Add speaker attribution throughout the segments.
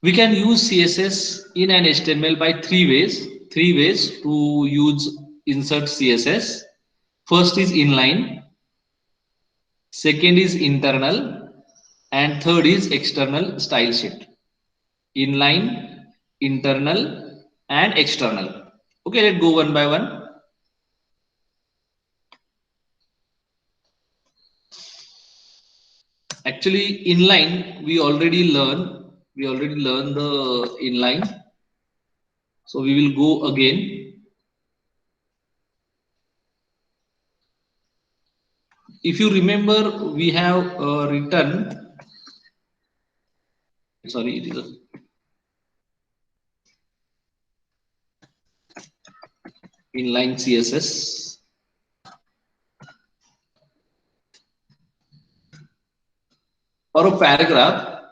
Speaker 1: We can use CSS in an HTML by three ways. Three ways to use insert CSS. First is inline, second is internal, and third is external style sheet. Inline, internal, and external. Okay, let's go one by one. Actually, inline we already learned the inline. So we will go again. If you remember, we have written. Sorry, it is a inline CSS. For a paragraph,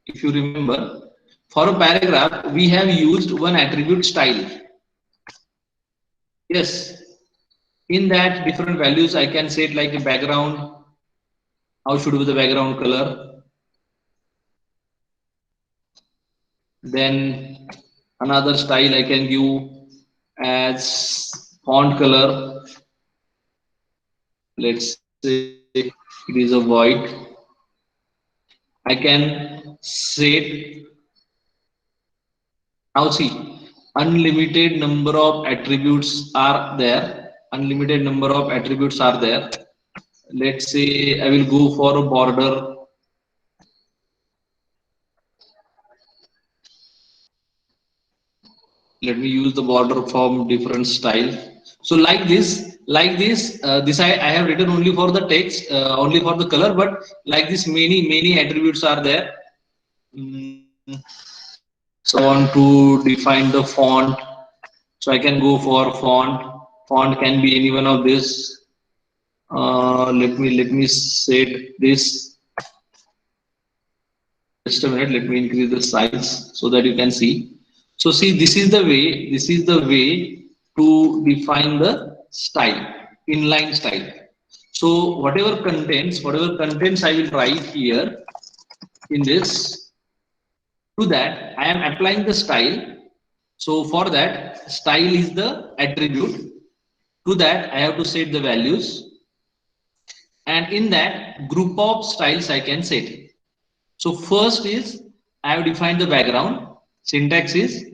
Speaker 1: if you remember, for a paragraph, we have used one attribute style. Yes, in that different values, I can set like a background. How should be the background color? Then another style I can give as font color. Let's say it is a white. I can set. Now see, unlimited number of attributes are there. Unlimited number of attributes are there. Let's say I will go for a border. Let me use the border from different style. So this I have written only for the text, only for the color, but like this many attributes are there. So I want to define the font. So I can go for font. Font can be any one of this. Let me set this. Just a minute. Let me increase the size so that you can see. So see, this is the way. This is the way to define the style, inline style. So whatever contents I will write here in this. To that, I am applying the style. So for that, style is the attribute. To that, I have to set the values. And in that, group of styles I can set. So first is, I have defined the background. Syntax is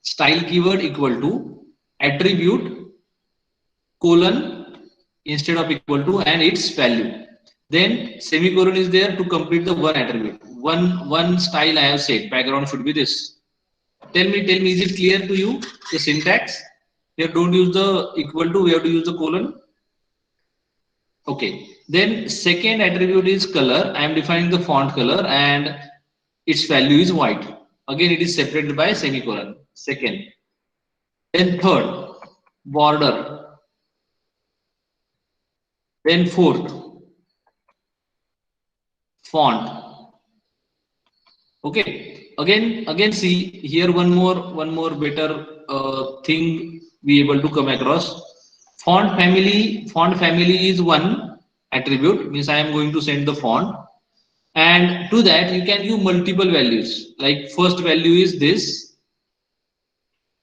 Speaker 1: style keyword equal to attribute colon instead of equal to and its value. Then semicolon is there to complete the one attribute. One style I have said background should be this. Tell me, is it clear to you the syntax? Here don't use the equal to, we have to use the colon. Okay. Then second attribute is color. I am defining the font color and its value is white. Again, it is separated by semicolon. Second. Then third, border. Then fourth, font. Okay. Again, see here one more better thing we able to come across. Font family is one attribute. Means I am going to send the font, and to that you can use multiple values. Like first value is this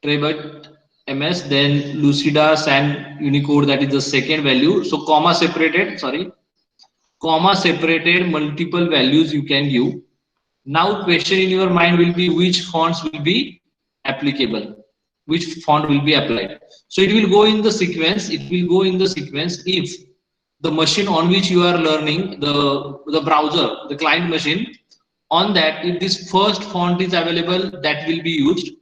Speaker 1: Trebut MS, then Lucida and Unicode, that is the second value. So comma separated multiple values you can give. Now question in your mind will be which fonts will be applicable, which font will be applied. So it will go in the sequence. If the machine on which you are learning, the browser, the client machine, on that, if this first font is available, that will be used.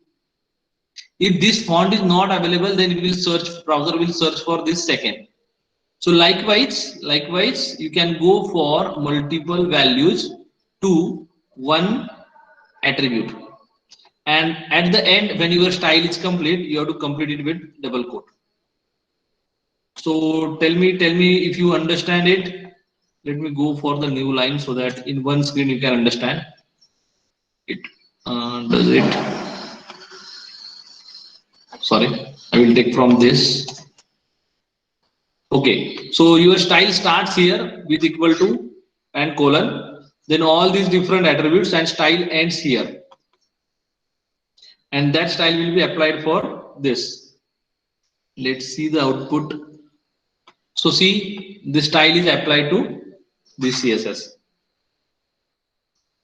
Speaker 1: If this font is not available, then it will browser will search for this second. So likewise, you can go for multiple values to one attribute. And at the end, when your style is complete, you have to complete it with double quote. So tell me if you understand it. Let me go for the new line so that in one screen you can understand it. Does it? Sorry, I will take from this. Okay, so your style starts here with equal to and colon, then all these different attributes, and style ends here. and that style will be applied for this. Let's see the output. So see, the style is applied to this CSS.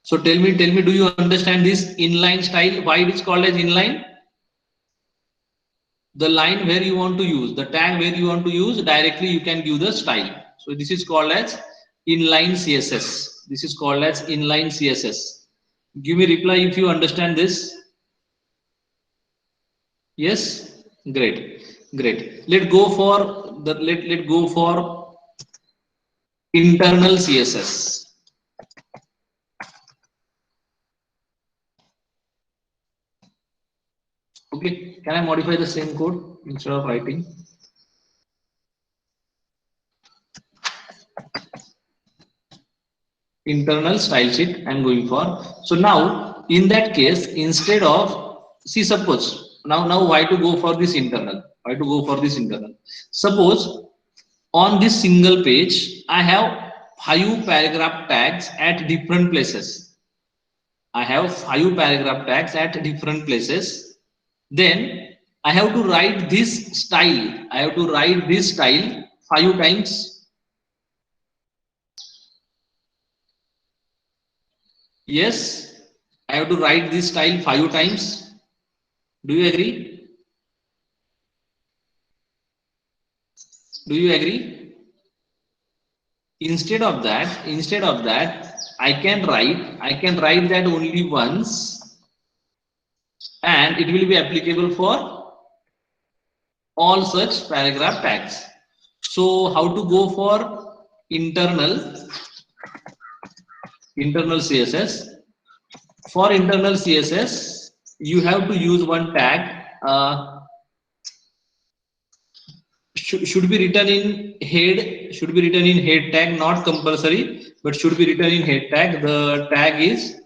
Speaker 1: So tell me, do you understand this inline style? Why it is called as inline? The line where you want to use, the tag where you want to use, directly you can give the style. So this is called as inline CSS. This is called as inline CSS. Give me reply if you understand this. Yes, great, great. Let go for the let go for internal CSS. Okay, can I modify the same code instead of writing? Internal style sheet I'm going for. So now in that case, instead of, see, suppose now why to go for this internal, why to go for this internal? Suppose on this single page I have 5 paragraph tags at different places. I have 5 paragraph tags at different places. Then I have to write this style, I have to write this style 5 times. Yes, I have to write this style 5 times. Do you agree? Do you agree? Instead of that, I can write that only once, and it will be applicable for all such paragraph tags. So how to go for internal CSS? For internal CSS, you have to use one tag. Should be written in head, tag, not compulsory, but should be written in head tag. The tag is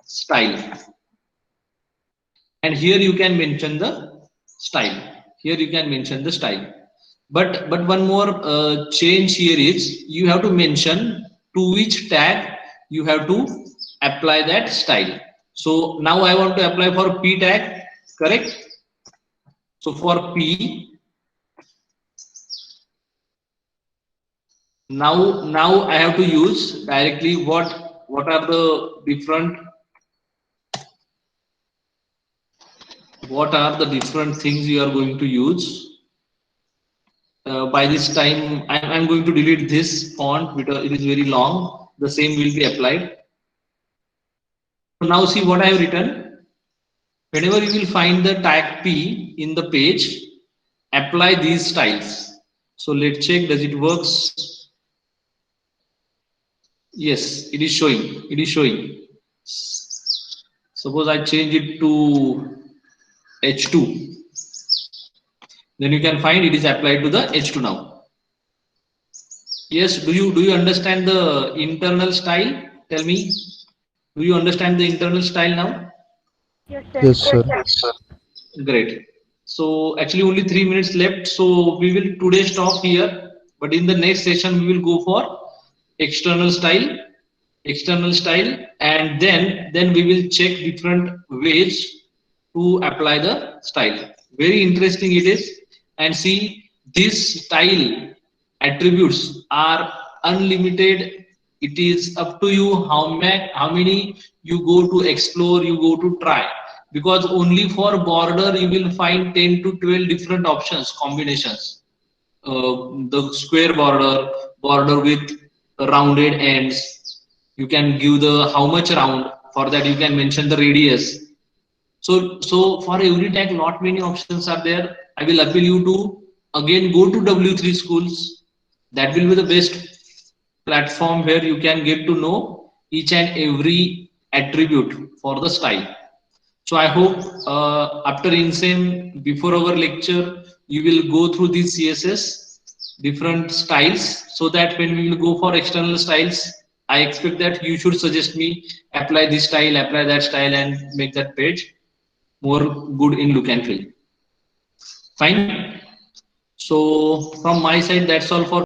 Speaker 1: style, and here you can mention the style. But one more change here is, you have to mention to which tag you have to apply that style. So now I want to apply for P tag, correct? So for P, now I have to use directly what are the different things you are going to use. By this time I'm going to delete this font because it is very long. The same will be applied. So now see what I have written. Whenever you will find the tag P in the page, apply these styles. So let's check, does it works? Yes, it is showing. Suppose I change it to H2, then you can find it is applied to the H2 now. Yes, do you understand the internal style? Tell me, do you understand the internal style now?
Speaker 2: Yes, sir.
Speaker 1: Great. So actually only 3 minutes left, so we will today stop here, but in the next session we will go for external style, and then we will check different ways to apply the style. Very interesting it is. And see, this style attributes are unlimited. It is up to you how many you go to explore, you go to try, because only for border you will find 10 to 12 different options, combinations. The square border with rounded ends, you can give the how much round. For that you can mention the radius. So for every tag, lot many options are there. I will appeal you to again go to W3 schools. That will be the best platform where you can get to know each and every attribute for the style. So I hope after INSEM, before our lecture, you will go through these CSS different styles, so that when we will go for external styles, I expect that you should suggest me apply this style, apply that style, and make that page more good in look and feel. Fine. So from my side, that's all for